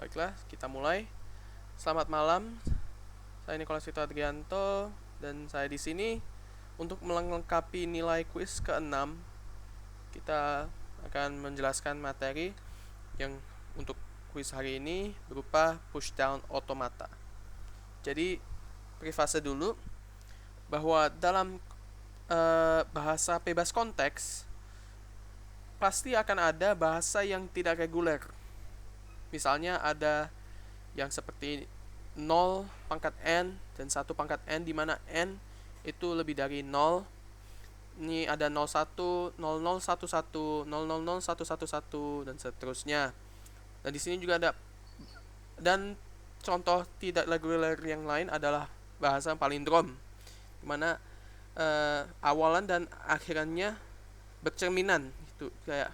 Baiklah, kita mulai. Selamat malam. Saya Nikolas Vito Adrianto dan saya di sini untuk melengkapi nilai kuis ke-6. Kita akan menjelaskan materi yang untuk kuis hari ini berupa pushdown otomata. Jadi, privase dulu bahwa dalam bahasa bebas konteks pasti akan ada bahasa yang tidak reguler. Misalnya ada yang seperti 0 pangkat n dan 1 pangkat n, di mana n itu lebih dari 0. Ini ada 01, 0011, 000111 dan seterusnya. Dan di sini juga ada, dan contoh tidak reguler yang lain adalah bahasa palindrom, di mana awalan dan akhirannya bercerminan, itu kayak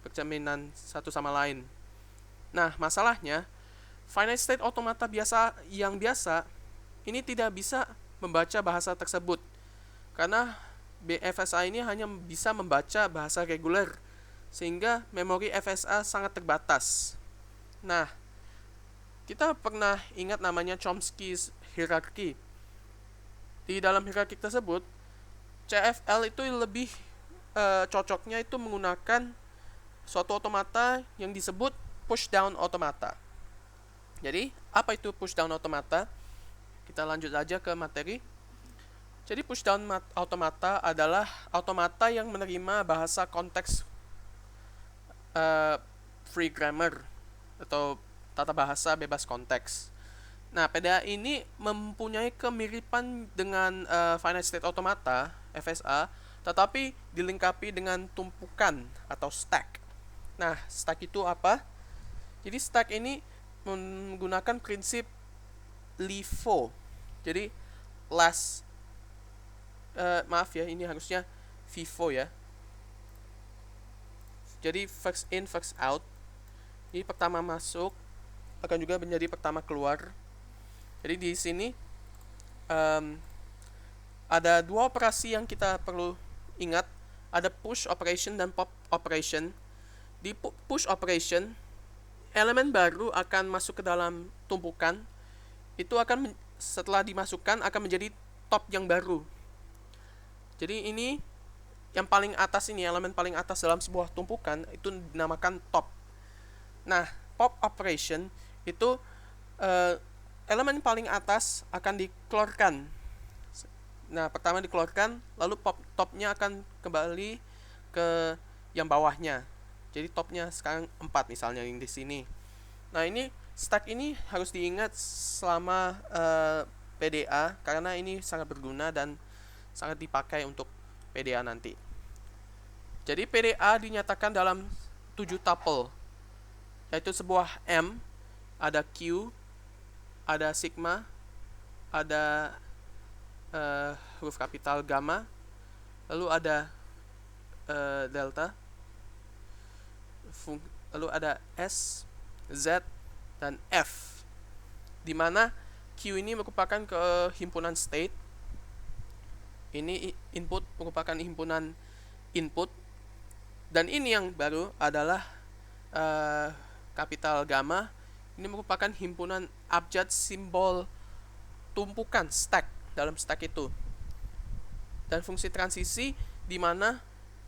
bercerminan satu sama lain. Nah, masalahnya finite state automata biasa ini tidak bisa membaca bahasa tersebut karena FSA ini hanya bisa membaca bahasa reguler, sehingga memori FSA sangat terbatas. Nah, kita pernah ingat namanya Chomsky's hierarchy. Di dalam hierarki tersebut, CFL itu lebih cocoknya itu menggunakan suatu otomata yang disebut pushdown otomata. Jadi, apa itu pushdown otomata? Kita lanjut aja ke materi. Jadi, pushdown otomata adalah otomata yang menerima bahasa konteks free grammar atau tata bahasa bebas konteks. Nah, PDA ini mempunyai kemiripan dengan finite state automata (FSA), tetapi dilengkapi dengan tumpukan atau stack. Nah, stack itu apa? Jadi stack ini menggunakan prinsip LIFO. Jadi ini harusnya FIFO ya. Jadi first in first out. Ini pertama masuk akan juga menjadi pertama keluar. Jadi di sini ada dua operasi yang kita perlu ingat. Ada push operation dan pop operation. Di push operation, elemen baru akan masuk ke dalam tumpukan. Itu akan setelah dimasukkan akan menjadi top yang baru. Jadi ini yang paling atas ini, elemen paling atas dalam sebuah tumpukan itu dinamakan top. Nah, pop operation itu elemen paling atas akan dikeluarkan. Nah, pertama dikeluarkan, lalu topnya akan kembali ke yang bawahnya. Jadi topnya sekarang 4 misalnya yang di sini. Nah, ini stack ini harus diingat selama PDA karena ini sangat berguna dan sangat dipakai untuk PDA nanti. Jadi PDA dinyatakan dalam 7 tuple, yaitu sebuah M, ada Q, ada sigma, ada huruf kapital gamma, lalu ada delta, lalu ada S, Z, dan F, di mana Q ini merupakan himpunan state, ini input merupakan himpunan input, dan ini yang baru adalah kapital gamma, ini merupakan himpunan abjad simbol tumpukan stack dalam stack itu. Dan fungsi transisi di mana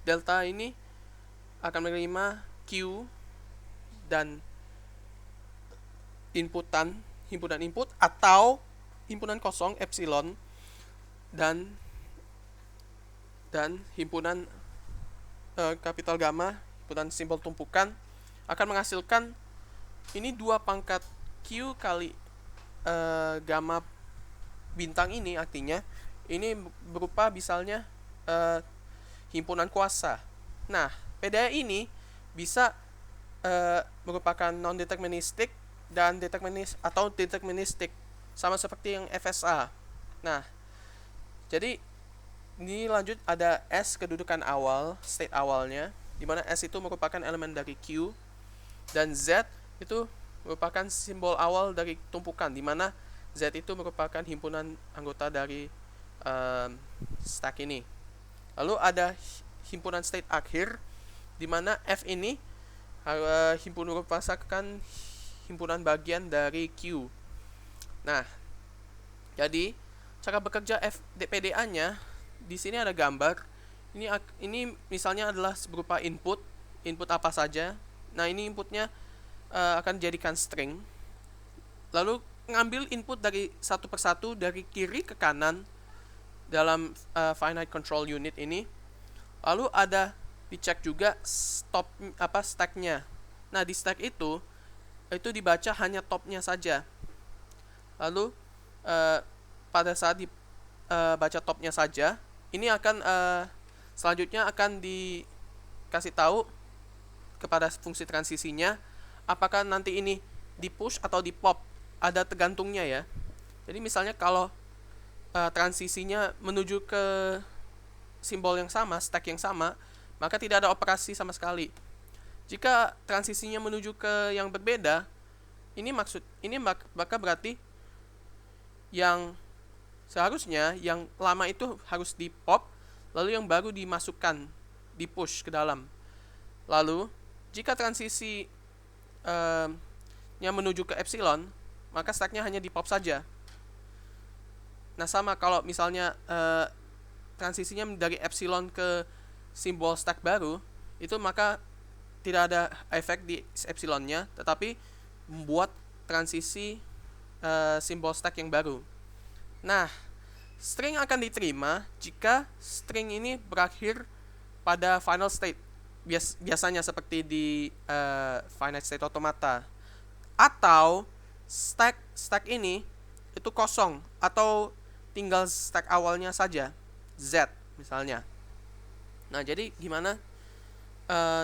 delta ini akan menerima Q dan himpunan input atau himpunan kosong epsilon dan himpunan kapital gamma, himpunan simbol tumpukan, akan menghasilkan ini 2 pangkat Q kali gamma bintang ini, artinya ini berupa misalnya himpunan kuasa. Nah, PDA ini bisa merupakan non-deterministik dan deterministik, sama seperti yang FSA. Nah, jadi ini lanjut ada S, kedudukan awal, state awalnya, di mana S itu merupakan elemen dari Q, dan Z itu merupakan simbol awal dari tumpukan, di mana Z itu merupakan himpunan anggota dari stack ini. Lalu ada himpunan state akhir, di mana F ini merupakan himpunan bagian dari Q. Nah, jadi cara bekerja PDA-nya di sini ada gambar. Ini misalnya adalah berupa input apa saja. Nah, ini inputnya akan dijadikan string. Lalu ngambil input dari satu persatu dari kiri ke kanan dalam finite control unit ini. Lalu ada dicek juga stacknya. Nah, di stack itu dibaca hanya topnya saja. Lalu pada saat dibaca topnya saja, ini akan selanjutnya akan dikasih tahu kepada fungsi transisinya apakah nanti ini di push atau di pop. Ada tergantungnya ya. Jadi misalnya kalau transisinya menuju ke simbol yang sama, stack yang sama, maka tidak ada operasi sama sekali. Jika transisinya menuju ke yang berbeda, ini maka berarti yang seharusnya yang lama itu harus di pop, lalu yang baru dimasukkan, di push ke dalam. Lalu jika transisi yang menuju ke epsilon, maka stacknya hanya di pop saja. Nah, sama kalau misalnya transisinya dari epsilon ke simbol stack baru, itu maka tidak ada efek di epsilonnya, tetapi membuat transisi simbol stack yang baru. Nah, string akan diterima jika string ini berakhir pada final state, biasanya seperti di finite state automata, atau stack ini itu kosong atau tinggal stack awalnya saja, Z misalnya. Nah, jadi gimana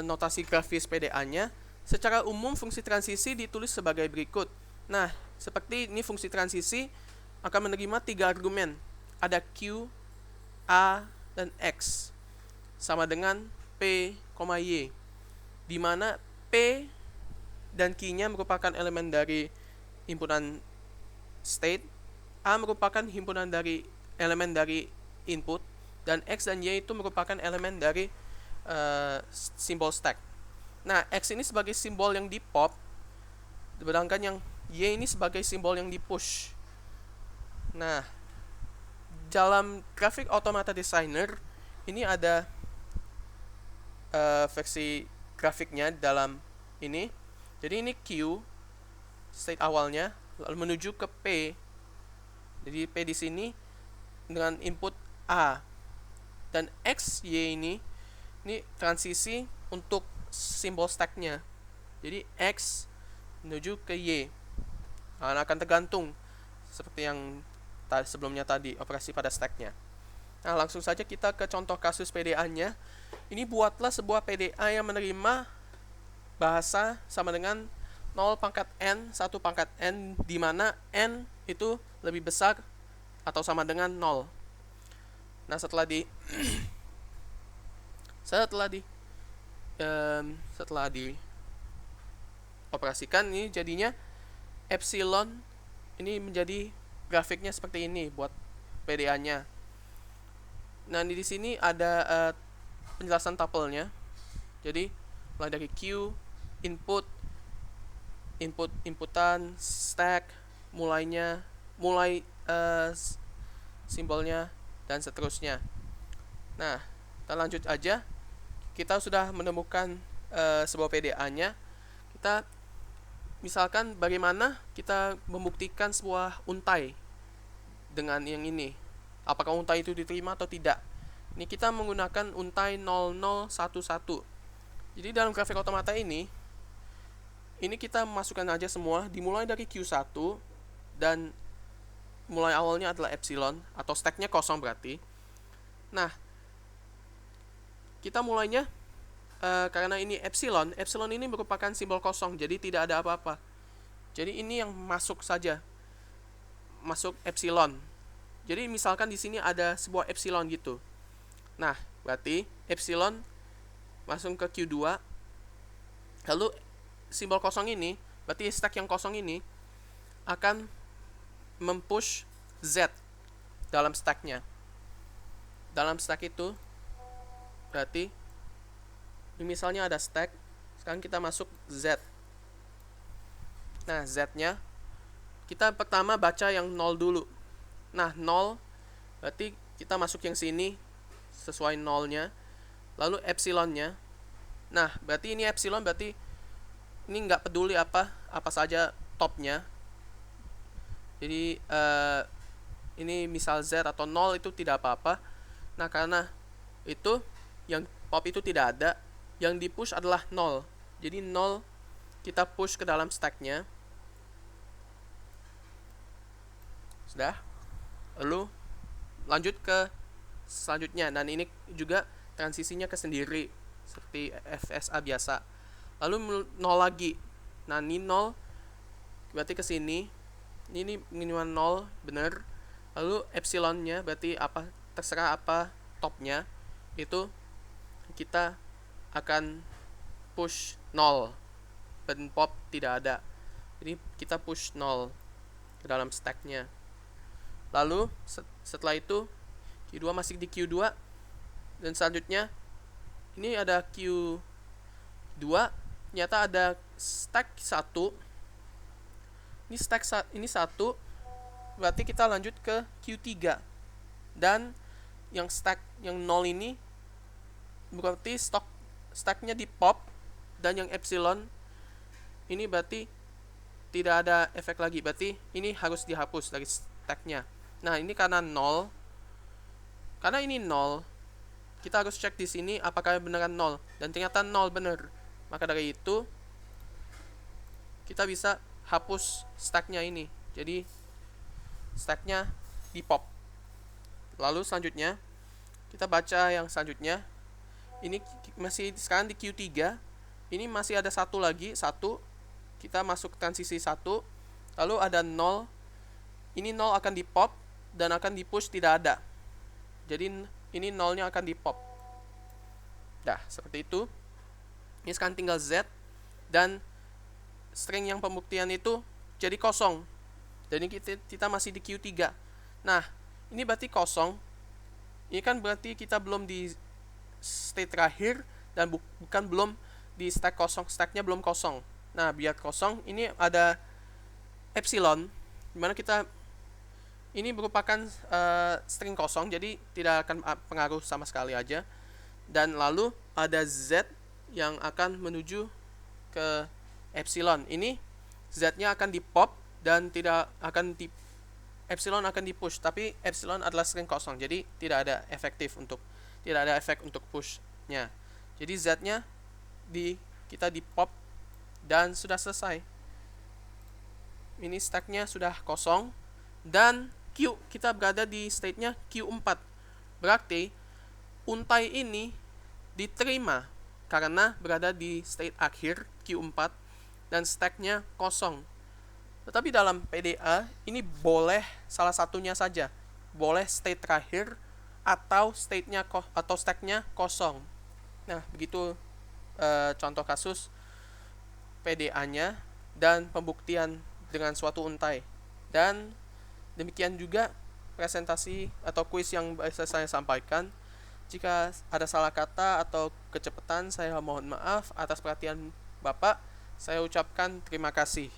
notasi grafis PDA-nya? Secara umum fungsi transisi ditulis sebagai berikut. Nah, seperti ini fungsi transisi akan menerima 3 argumen. Ada Q, A, dan X. Sama dengan P, Y. Di mana P dan Q-nya merupakan elemen dari himpunan state, A merupakan himpunan dari elemen dari input, dan X dan Y itu merupakan elemen dari simbol stack. Nah, X ini sebagai simbol yang di pop, sedangkan yang Y ini sebagai simbol yang di push. Nah, dalam grafik automata designer ini ada versi grafiknya dalam ini. Jadi ini Q state awalnya, lalu menuju ke P. Jadi P di sini dengan input A, dan X, Y ini transisi untuk simbol stacknya. Jadi X menuju ke Y. Nah, akan tergantung seperti yang sebelumnya tadi, operasi pada stacknya. Nah, langsung saja kita ke contoh kasus PDA-nya. Ini buatlah sebuah PDA yang menerima bahasa sama dengan 0 pangkat N, 1 pangkat N, di mana N itu lebih besar atau sama dengan 0. Nah, setelah operasikan, ini jadinya epsilon ini menjadi grafiknya seperti ini buat PDA-nya. Nah, di sini ada penjelasan tuple-nya. Jadi mulai dari Q, inputan, stack, mulai simbolnya, dan seterusnya. Nah, kita lanjut aja. Kita sudah menemukan sebuah PDA-nya. Kita misalkan bagaimana kita membuktikan sebuah untai dengan yang ini. Apakah untai itu diterima atau tidak? Ini kita menggunakan untai 0011. Jadi dalam grafik automata ini kita masukkan aja semua, dimulai dari Q1 dan mulai awalnya adalah epsilon atau stacknya kosong berarti. Nah, kita mulainya karena ini epsilon ini merupakan simbol kosong, jadi tidak ada apa-apa. Jadi ini yang masuk saja, masuk epsilon. Jadi misalkan di sini ada sebuah epsilon gitu. Nah, berarti epsilon masuk ke Q2. Lalu simbol kosong ini, berarti stack yang kosong ini akan mempush Z dalam stacknya. Dalam stack itu berarti misalnya ada stack, sekarang kita masuk Z. Nah, Z-nya kita pertama baca yang 0 dulu. Nah, 0 berarti kita masuk yang sini sesuai nolnya. Lalu epsilonnya. Nah, berarti ini epsilon berarti ini nggak peduli apa saja topnya. Jadi ini misal Z atau 0 itu tidak apa-apa. Nah, karena itu yang pop itu tidak ada, yang di push adalah 0. Jadi 0 kita push ke dalam stacknya. Sudah. Lalu lanjut ke selanjutnya, dan ini juga transisinya ke sendiri seperti FSA biasa. Lalu 0 lagi. Nah, ini 0 berarti ke sini. Ini minimal 0 benar. Lalu epsilonnya berarti apa, terserah apa topnya, itu kita akan push 0 dan pop tidak ada. Jadi kita push 0 ke dalam stacknya. Lalu setelah itu Q2 masih di Q2, dan selanjutnya ini ada Q2, ternyata ada stack 1. Ini stack ini 1, berarti kita lanjut ke Q3. Dan yang stack yang 0 ini berarti stacknya di pop, dan yang epsilon ini berarti tidak ada efek lagi, berarti ini harus dihapus dari stacknya. Nah, ini karena 0. Karena ini 0, kita harus cek di sini apakah beneran 0, dan ternyata 0 bener. Maka dari itu kita bisa hapus stacknya ini. Jadi stacknya di pop. Lalu selanjutnya kita baca yang selanjutnya. Ini masih sekarang di Q3. Ini masih ada satu lagi, kita masuk transisi 1. Lalu ada 0. Ini 0 akan di pop dan akan di push tidak ada. Jadi ini 0-nya akan di pop. Dah, seperti itu. Ini sekarang tinggal Z, dan string yang pembuktian itu jadi kosong. Jadi kita masih di Q3. Nah, ini berarti kosong. Ini kan berarti kita belum di state terakhir, dan bukan belum di stack kosong, stacknya belum kosong. Nah, biar kosong, ini ada epsilon, dimana kita ini merupakan string kosong, jadi tidak akan pengaruh sama sekali aja. Dan lalu ada Z yang akan menuju ke epsilon. Ini Z-nya akan di pop dan tidak akan di epsilon akan di push, tapi epsilon adalah string kosong, jadi tidak ada efek untuk push-nya. Jadi Z-nya kita di pop dan sudah selesai. Ini stack-nya sudah kosong, dan Q kita berada di state-nya Q4. Berarti untai ini diterima karena berada di state akhir Q4 dan stack-nya kosong. Tetapi dalam PDA ini boleh salah satunya saja, boleh state terakhir atau stack-nya kosong. Nah, begitu contoh kasus PDA-nya dan pembuktian dengan suatu untai. Dan demikian juga presentasi atau kuis yang bisa saya sampaikan. Jika ada salah kata atau kecepatan, saya mohon maaf. Atas perhatian Bapak, saya ucapkan terima kasih.